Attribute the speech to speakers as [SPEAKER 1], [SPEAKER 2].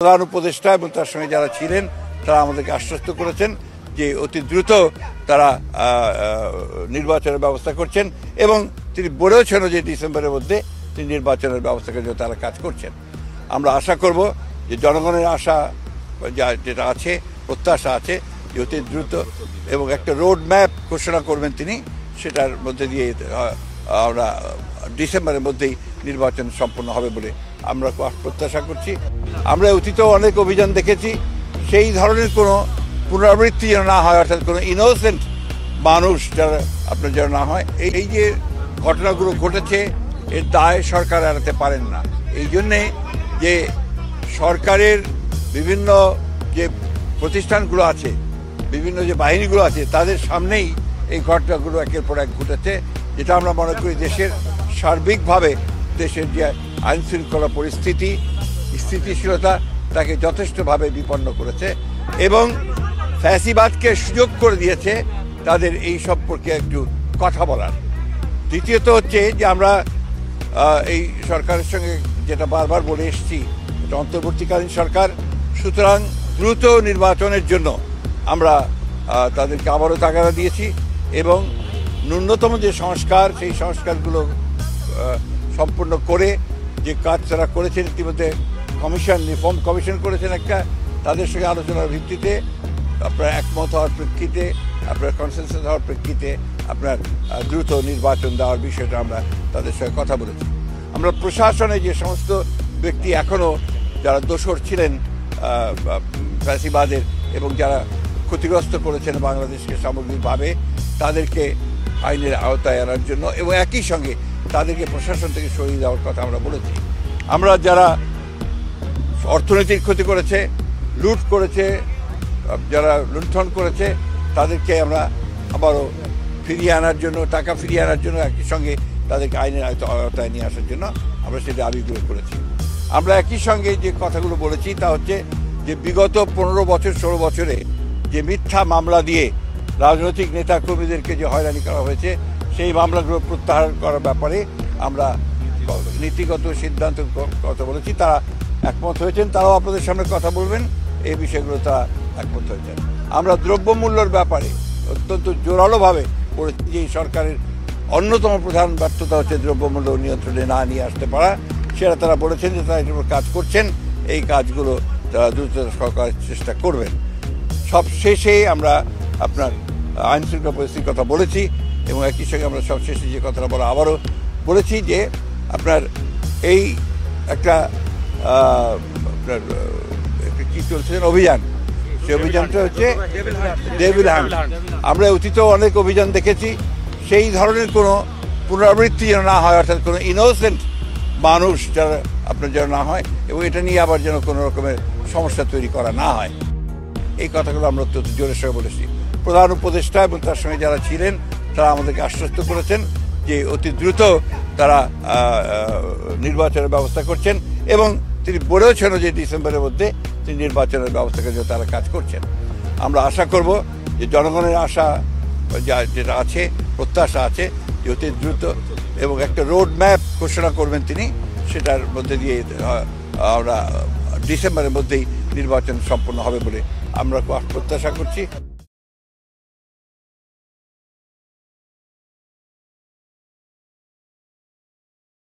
[SPEAKER 1] প্রধান উপদেষ্টা এবং তার সঙ্গে যারা ছিলেন তারা আমাদেরকে আশ্বস্ত করেছেন যে অতি দ্রুত তারা নির্বাচনের ব্যবস্থা করছেন এবং তিনি বলেওছেন যে ডিসেম্বরের মধ্যে তিনি নির্বাচনের ব্যবস্থার জন্য তারা কাজ করছেন। আমরা আশা করব যে জনগণের আশা যেটা আছে, প্রত্যাশা আছে যে অতি দ্রুত এবং একটা রোড ম্যাপ ঘোষণা করবেন তিনি, সেটার মধ্যে দিয়ে আমরা ডিসেম্বরের মধ্যেই নির্বাচন সম্পন্ন হবে বলে আমরা প্রত্যাশা করছি। আমরা অতীতেও অনেক অভিযান দেখেছি, সেই ধরনের কোনো পুনরাবৃত্তি যেন না হয়, অর্থাৎ কোনো ইনোসেন্ট মানুষ যারা আপনার যেন না হয়। এই যে ঘটনাগুলো ঘটেছে এর দায় সরকার এড়াতে পারেন না। এই জন্যে যে সরকারের বিভিন্ন যে প্রতিষ্ঠানগুলো আছে, বিভিন্ন যে বাহিনীগুলো আছে, তাদের সামনেই এই ঘটনাগুলো একের পর এক ঘটেছে, যেটা আমরা মনে করি দেশের সার্বিকভাবে দেশের যে আইন শৃঙ্খলা পরিস্থিতি, স্থিতিশীলতা তাকে যথেষ্টভাবে বিপন্ন করেছে এবং ফ্যাসিবাদকে সুযোগ করে দিয়েছে তাদের এই সম্পর্কে একটু কথা বলার। দ্বিতীয়ত হচ্ছে যে আমরা এই সরকারের সঙ্গে যেটা বারবার বলে এসেছি, এটা অন্তর্বর্তীকালীন সরকার, সুতরাং দ্রুত নির্বাচনের জন্য আমরা তাদেরকে আবারও তাগাদা দিয়েছি এবং ন্যূনতম যে সংস্কার, সেই সংস্কারগুলো সম্পূর্ণ করে যে কাজ তারা করেছেন, ইতিমধ্যে কমিশন, রিফর্ম কমিশন করেছেন একটা, তাদের সঙ্গে আলোচনার ভিত্তিতে আপনার একমত হওয়ার প্রেক্ষিতে, আপনার কনসেনসাস হওয়ার প্রেক্ষিতে আপনার দ্রুত নির্বাচন দেওয়ার বিষয়টা আমরা তাদের সঙ্গে কথা বলেছি। আমরা প্রশাসনে যে সমস্ত ব্যক্তি এখনও যারা দোষর ছিলেন ফ্যাসিবাদের এবং যারা ক্ষতিগ্রস্ত করেছেন বাংলাদেশকে সামগ্রিকভাবে, তাদেরকে আইনের আওতায় আনার জন্য এবং একই সঙ্গে তাদেরকে প্রশাসন থেকে সরিয়ে দেওয়ার কথা আমরা বলেছি। আমরা যারা অর্থনৈতিক ক্ষতি করেছে, লুট করেছে, যারা লুণ্ঠন করেছে, তাদেরকে আমরা আবারও ফিরিয়ে আনার জন্য, টাকা ফিরিয়ে আনার জন্য, একই সঙ্গে তাদেরকে আইনের আওতায় নিয়ে আসার জন্য আমরা সেটা দাবিগুলো করেছি। আমরা একই সঙ্গে যে কথাগুলো বলেছি তা হচ্ছে যে বিগত 15 বছর 16 বছরে যে মিথ্যা মামলা দিয়ে রাজনৈতিক নেতা কর্মীদেরকে যে হয়রানি করা হয়েছে, সেই মামলাগুলো প্রত্যাহার করার ব্যাপারে আমরা নীতিগত সিদ্ধান্ত কথা বলেছি। তারা একমত হয়েছেন, তারাও আপনাদের সামনে কথা বলবেন, এই বিষয়গুলো তারা একমত হয়েছেন। আমরা দ্রব্যমূল্যের ব্যাপারে অত্যন্ত জোরালোভাবে বলেছি যে এই সরকারের অন্যতম প্রধান ব্যর্থতা হচ্ছে দ্রব্যমূল্য নিয়ন্ত্রণে না নিয়ে আসতে পারা। সেটা তারা বলেছেন যে তারা এটার উপর কাজ করছেন, এই কাজগুলো তারা দ্রুততর সরকার চেষ্টা করবেন। সব শেষে আমরা আপনার আইন শৃঙ্খলা পরিস্থিতির কথা বলেছি এবং একই সঙ্গে আমরা সব শেষে যে কথাটা বলা আবারও বলেছি যে আপনার এই একটা আপনার কী চলছেন অভিযান, সেই অভিযানটা হচ্ছে ডেভিল হান্ট। আমরা অতীতেও অনেক অভিযান দেখেছি, সেই ধরনের কোনো পুনরাবৃত্তি যেন না হয়, অর্থাৎ কোনো ইনোসেন্ট মানুষ যারা আপনার যেন না হয় এবং এটা নিয়ে আবার যেন কোনো রকমের সমস্যা তৈরি করা না হয়, এই কথাগুলো আমরা অত্যন্ত জোরের সঙ্গে বলেছি। প্রধান উপদেষ্টা এবং তার সঙ্গে যারা ছিলেন তারা আমাদেরকে আশ্বস্ত করেছেন যে অতি দ্রুত তারা নির্বাচনের ব্যবস্থা করছেন এবং তিনি বলেওছেন যে ডিসেম্বরের মধ্যে তিনি নির্বাচনের ব্যবস্থার জন্য তারা কাজ করছেন। আমরা আশা করব যে জনগণের আশা যেটা আছে, প্রত্যাশা আছে যে অতি দ্রুত এবং একটা রোড ম্যাপ ঘোষণা করবেন তিনি, সেটার মধ্যে দিয়ে আমরা ডিসেম্বরের মধ্যেই নির্বাচন সম্পন্ন হবে বলে আমরা প্রত্যাশা করছি।